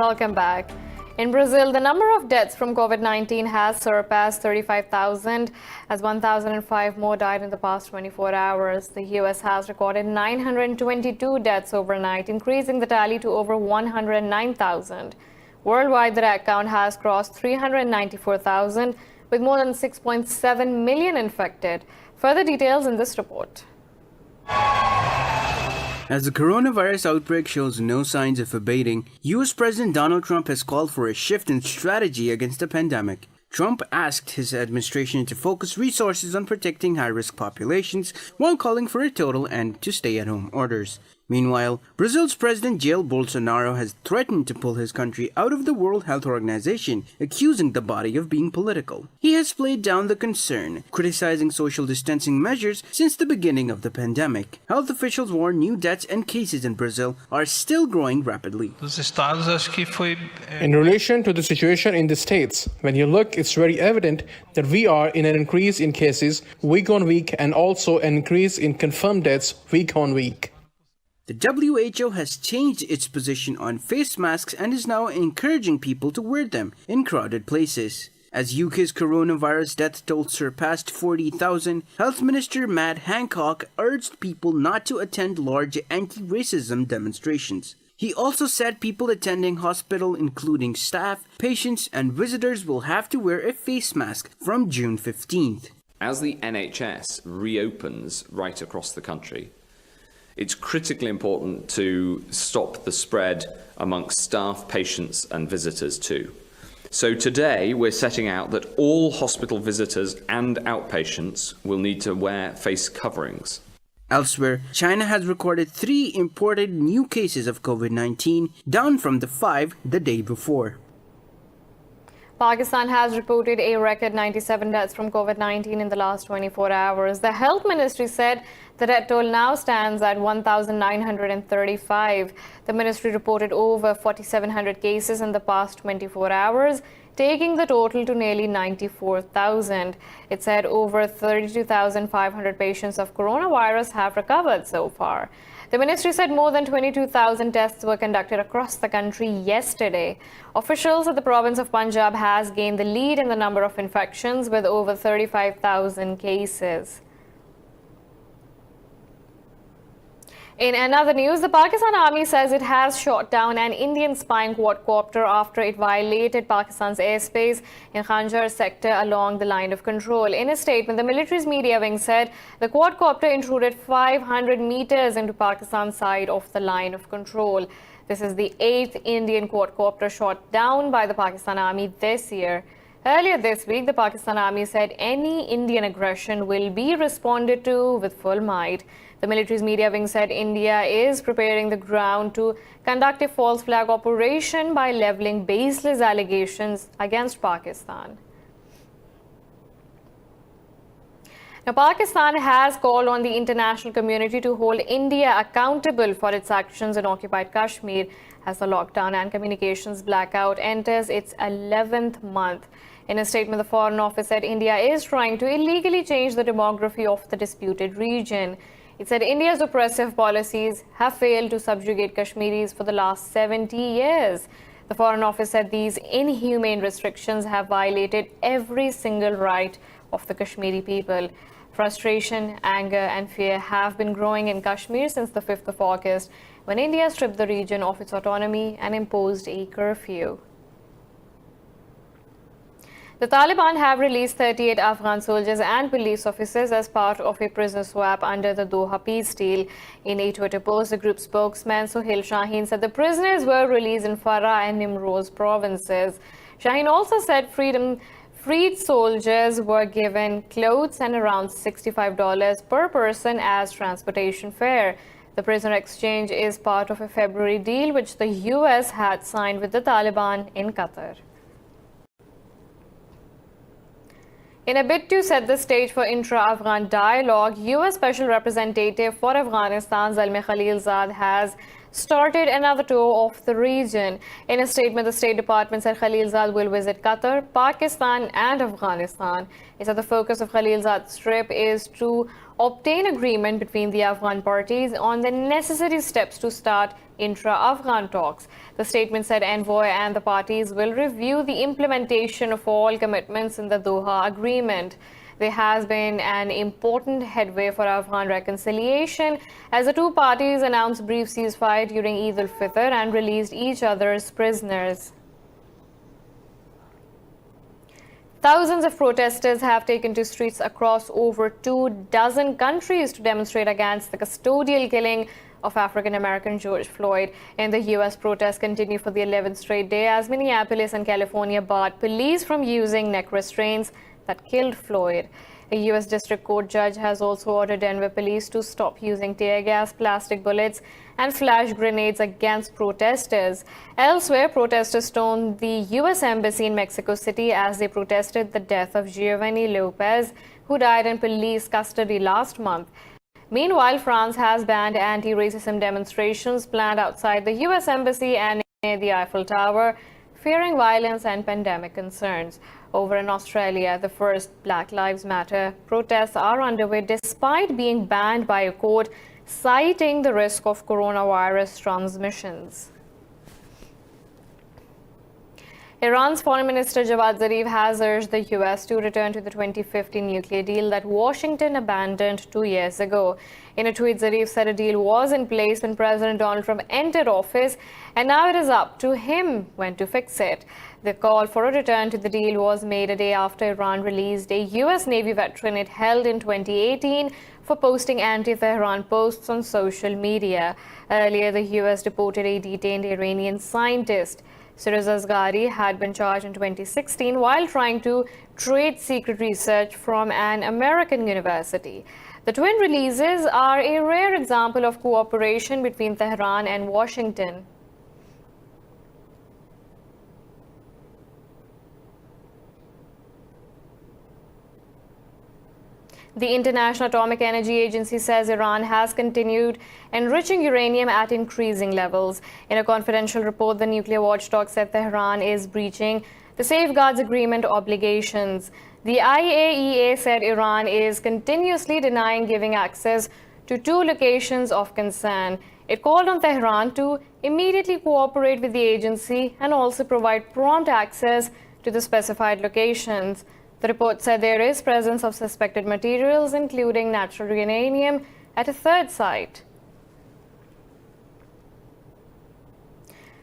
Welcome back. In Brazil, the number of deaths from COVID-19 has surpassed 35,000 as 1,005 more died in the past 24 hours. The US has recorded 922 deaths overnight, increasing the tally to over 109,000. Worldwide, the death count has crossed 394,000 with more than 6.7 million infected. Further details in this report. As the coronavirus outbreak shows no signs of abating, US President Donald Trump has called for a shift in strategy against the pandemic. Trump asked his administration to focus resources on protecting high-risk populations while calling for a total end to stay-at-home orders. Meanwhile, Brazil's President Jair Bolsonaro has threatened to pull his country out of the World Health Organization, accusing the body of being political. He has played down the concern, criticizing social distancing measures since the beginning of the pandemic. Health officials warn new deaths and cases in Brazil are still growing rapidly. In relation to the situation in the states, when you look, it's very evident that we are in an increase in cases week on week and also an increase in confirmed deaths week on week. The WHO has changed its position on face masks and is now encouraging people to wear them in crowded places. As UK's coronavirus death toll surpassed 40,000, Health Minister Matt Hancock urged people not to attend large anti-racism demonstrations. He also said people attending hospital, including staff, patients, and visitors, will have to wear a face mask from June 15th. As the NHS reopens right across the country, it's critically important to stop the spread amongst staff, patients and visitors too. So today we're setting out that all hospital visitors and outpatients will need to wear face coverings. Elsewhere, China has recorded 3 imported new cases of COVID-19, down from the 5 the day before. Pakistan has reported a record 97 deaths from COVID-19 in the last 24 hours. The Health Ministry said the death toll now stands at 1,935. The ministry reported over 4,700 cases in the past 24 hours, taking the total to nearly 94,000. It said over 32,500 patients of coronavirus have recovered so far. The ministry said more than 22,000 tests were conducted across the country yesterday. Officials at the province of Punjab has gained the lead in the number of infections with over 35,000 cases. In another news, the Pakistan Army says it has shot down an Indian spying quadcopter after it violated Pakistan's airspace in Khanjar sector along the line of control. In a statement, the military's media wing said the quadcopter intruded 500 meters into Pakistan's side of the line of control. This is the 8th Indian quadcopter shot down by the Pakistan Army this year. Earlier this week, the Pakistan Army said any Indian aggression will be responded to with full might. The military's media wing said India is preparing the ground to conduct a false flag operation by leveling baseless allegations against Pakistan. Now, Pakistan has called on the international community to hold India accountable for its actions in occupied Kashmir as the lockdown and communications blackout enters its 11th month. In a statement, the Foreign Office said India is trying to illegally change the demography of the disputed region. It said India's oppressive policies have failed to subjugate Kashmiris for the last 70 years. The Foreign Office said these inhumane restrictions have violated every single right of the Kashmiri people. Frustration, anger and fear have been growing in Kashmir since the 5th of August, when India stripped the region of its autonomy and imposed a curfew. The Taliban have released 38 Afghan soldiers and police officers as part of a prisoner swap under the Doha peace deal. In a Twitter post, the group spokesman Sohail Shaheen said the prisoners were released in Farah and Nimroz provinces. Shaheen also said freed soldiers were given clothes and around $65 per person as transportation fare. The prisoner exchange is part of a February deal which the US had signed with the Taliban in Qatar. In a bid to set the stage for intra-Afghan dialogue, US Special Representative for Afghanistan Zalmay Khalilzad has started another tour of the region. In a statement, the State Department said Khalilzad will visit Qatar, Pakistan and Afghanistan. It said the focus of Khalilzad's trip is to obtain agreement between the Afghan parties on the necessary steps to start intra-Afghan talks. The statement said envoy and the parties will review the implementation of all commitments in the Doha agreement. There has been an important headway for Afghan reconciliation as the two parties announced brief ceasefire during Eid al-Fitr and released each other's prisoners. Thousands of protesters have taken to streets across over 24 countries to demonstrate against the custodial killing of African-American George Floyd. In the U.S., protests continue for the 11th straight day as Minneapolis and California barred police from using neck restraints that killed Floyd. A U.S. District Court judge has also ordered Denver police to stop using tear gas, plastic bullets, and flash grenades against protesters. Elsewhere, protesters stormed the U.S. Embassy in Mexico City as they protested the death of Giovanni Lopez, who died in police custody last month. Meanwhile, France has banned anti-racism demonstrations planned outside the U.S. Embassy and near the Eiffel Tower, fearing violence and pandemic concerns. Over in Australia, the first Black Lives Matter protests are underway despite being banned by a court, citing the risk of coronavirus transmissions. Iran's Foreign Minister Javad Zarif has urged the U.S. to return to the 2015 nuclear deal that Washington abandoned 2 years ago. In a tweet, Zarif said a deal was in place when President Donald Trump entered office, and now it is up to him when to fix it. The call for a return to the deal was made a day after Iran released a U.S. Navy veteran it held in 2018 for posting anti-Tehran posts on social media. Earlier, the U.S. deported a detained Iranian scientist. Siraj Asghari had been charged in 2016 while trying to trade secret research from an American university. The twin releases are a rare example of cooperation between Tehran and Washington. The International Atomic Energy Agency says Iran has continued enriching uranium at increasing levels. In a confidential report, the nuclear watchdog said Tehran is breaching the Safeguards Agreement obligations. The IAEA said Iran is continuously denying giving access to 2 locations of concern. It called on Tehran to immediately cooperate with the agency and also provide prompt access to the specified locations. The report said there is presence of suspected materials, including natural uranium, at a third site.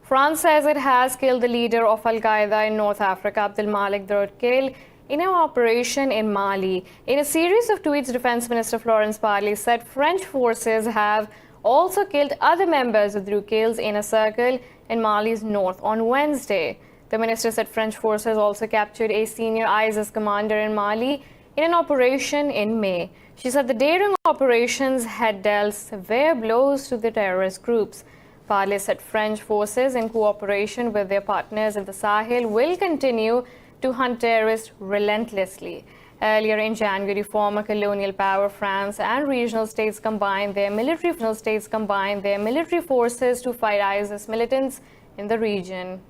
France says it has killed the leader of Al-Qaeda in North Africa, Abdel Malik Droutkil, in an operation in Mali. In a series of tweets, Defense Minister Florence Parly said French forces have also killed other members of Droutkil's inner circle in Mali's north on Wednesday. The minister said French forces also captured a senior ISIS commander in Mali in an operation in May. She said the daring operations had dealt severe blows to the terrorist groups. Parly said French forces, in cooperation with their partners in the Sahel, will continue to hunt terrorists relentlessly. Earlier in January, former colonial power France and regional states combined their military forces to fight ISIS militants in the region.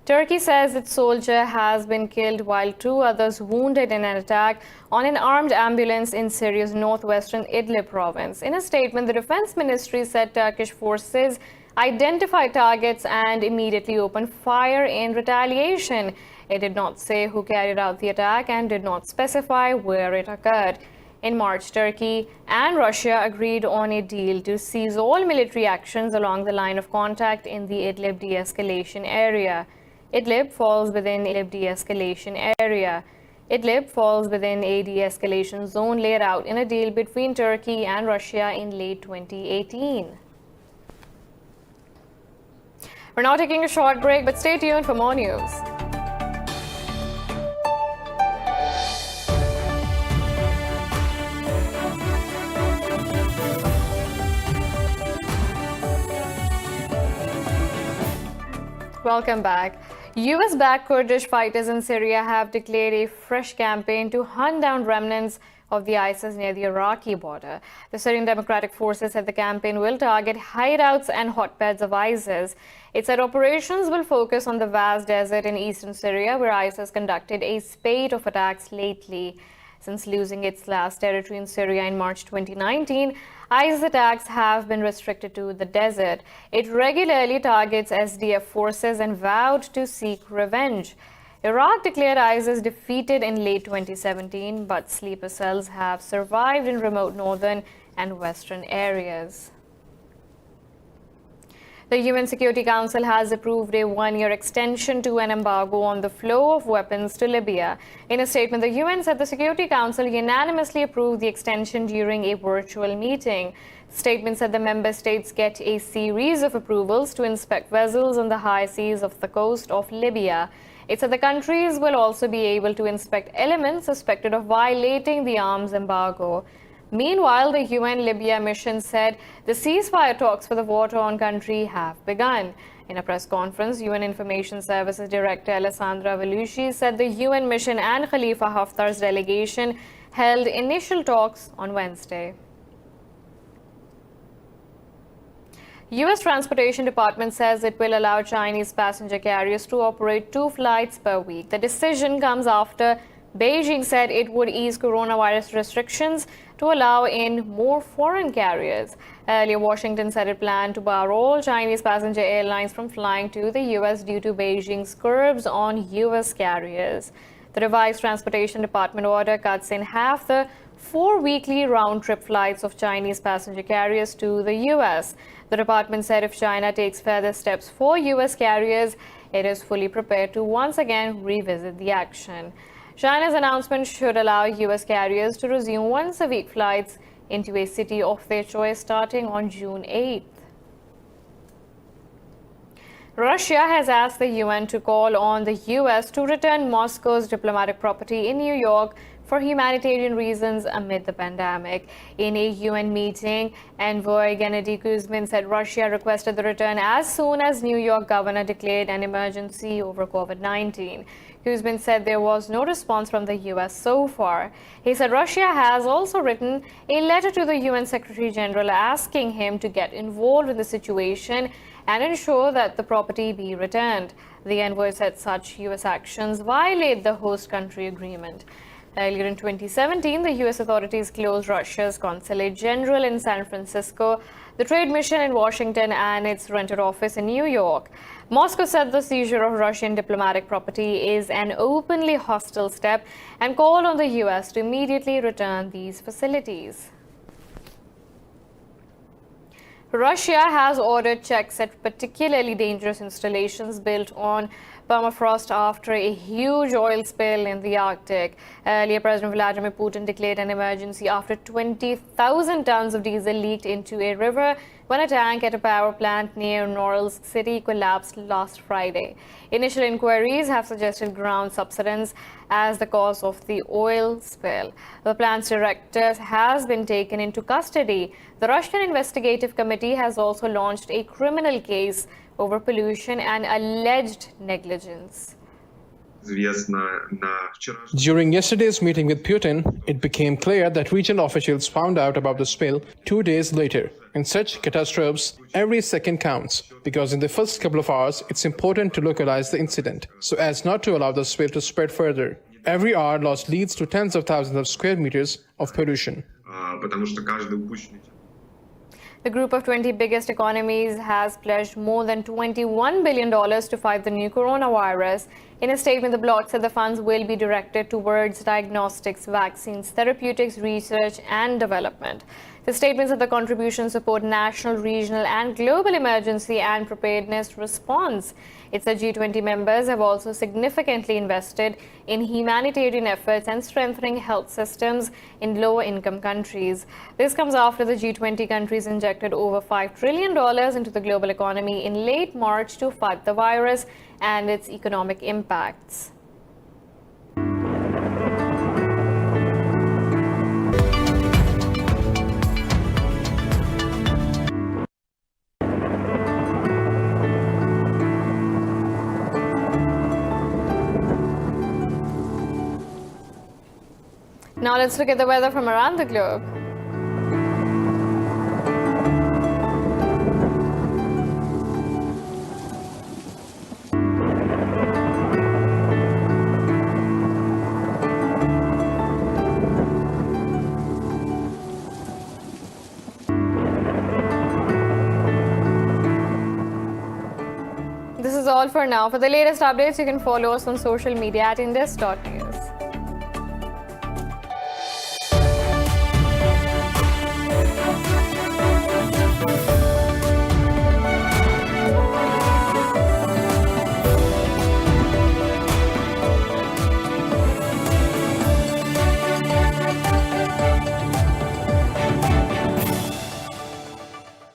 Turkey says its soldier has been killed while 2 others wounded in an attack on an armed ambulance in Syria's northwestern Idlib province. In a statement, the defense ministry said Turkish forces identified targets and immediately opened fire in retaliation. It did not say who carried out the attack and did not specify where it occurred. In March, Turkey and Russia agreed on a deal to cease all military actions along the line of contact in the Idlib de-escalation area. Idlib falls within a de-escalation zone laid out in a deal between Turkey and Russia in late 2018. We're now taking a short break, but stay tuned for more news. Welcome back. US-backed Kurdish fighters in Syria have declared a fresh campaign to hunt down remnants of the ISIS near the Iraqi border. The Syrian Democratic Forces said the campaign will target hideouts and hotbeds of ISIS. It said operations will focus on the vast desert in eastern Syria, where ISIS conducted a spate of attacks lately. Since losing its last territory in Syria in March 2019, ISIS attacks have been restricted to the desert. It regularly targets SDF forces and vowed to seek revenge. Iraq declared ISIS defeated in late 2017, but sleeper cells have survived in remote northern and western areas. The UN Security Council has approved a one-year extension to an embargo on the flow of weapons to Libya. In a statement, the UN said the Security Council unanimously approved the extension during a virtual meeting. The statement said the member states get a series of approvals to inspect vessels on the high seas of the coast of Libya. It said the countries will also be able to inspect elements suspected of violating the arms embargo. Meanwhile, the UN Libya mission said the ceasefire talks for the war-torn country have begun. In a press conference, UN Information Services Director Alessandra Velucci said the UN mission and Khalifa Haftar's delegation held initial talks on Wednesday. U.S. Transportation Department says it will allow Chinese passenger carriers to operate 2 flights per week. The decision comes after Beijing said it would ease coronavirus restrictions to allow in more foreign carriers. Earlier, Washington said it planned to bar all Chinese passenger airlines from flying to the U.S. due to Beijing's curbs on U.S. carriers. The revised Transportation Department order cuts in half the 4 weekly round-trip flights of Chinese passenger carriers to the U.S. The department said if China takes further steps for U.S. carriers, it is fully prepared to once again revisit the action. China's announcement should allow U.S. carriers to resume once-a-week flights into a city of their choice starting on June 8th. Russia has asked the UN to call on the U.S. to return Moscow's diplomatic property in New York for humanitarian reasons amid the pandemic. In a UN meeting, envoy Gennady Kuzmin said Russia requested the return as soon as New York governor declared an emergency over COVID-19. Kuzmin said there was no response from the U.S. so far. He said Russia has also written a letter to the UN Secretary General asking him to get involved in the situation and ensure that the property be returned. The envoy said such U.S. actions violate the host country agreement. Earlier in 2017, the U.S. authorities closed Russia's consulate general in San Francisco, the trade mission in Washington, and its rented office in New York. Moscow said the seizure of Russian diplomatic property is an openly hostile step and called on the U.S. to immediately return these facilities. Russia has ordered checks at particularly dangerous installations built on permafrost after a huge oil spill in the Arctic. Earlier, President Vladimir Putin declared an emergency after 20,000 tons of diesel leaked into a river when a tank at a power plant near Norilsk City collapsed last Friday. Initial inquiries have suggested ground subsidence as the cause of the oil spill. The plant's director has been taken into custody. The Russian Investigative Committee has also launched a criminal case over pollution and alleged negligence. During yesterday's meeting with Putin, it became clear that regional officials found out about the spill 2 days later. In such catastrophes, every second counts, because in the first couple of hours, it's important to localize the incident, so as not to allow the spill to spread further. Every hour lost leads to tens of thousands of square meters of pollution. The group of 20 biggest economies has pledged more than $21 billion to fight the new coronavirus. In a statement, the bloc said the funds will be directed towards diagnostics, vaccines, therapeutics, research and development. The statement said the contributions support national, regional and global emergency and preparedness response. It said G20 members have also significantly invested in humanitarian efforts and strengthening health systems in lower-income countries. This comes after the G20 countries injected over $5 trillion into the global economy in late March to fight the virus and its economic impacts. Now let's look at the weather from around the globe. This is all for now. For the latest updates, you can follow us on social media at indus.news.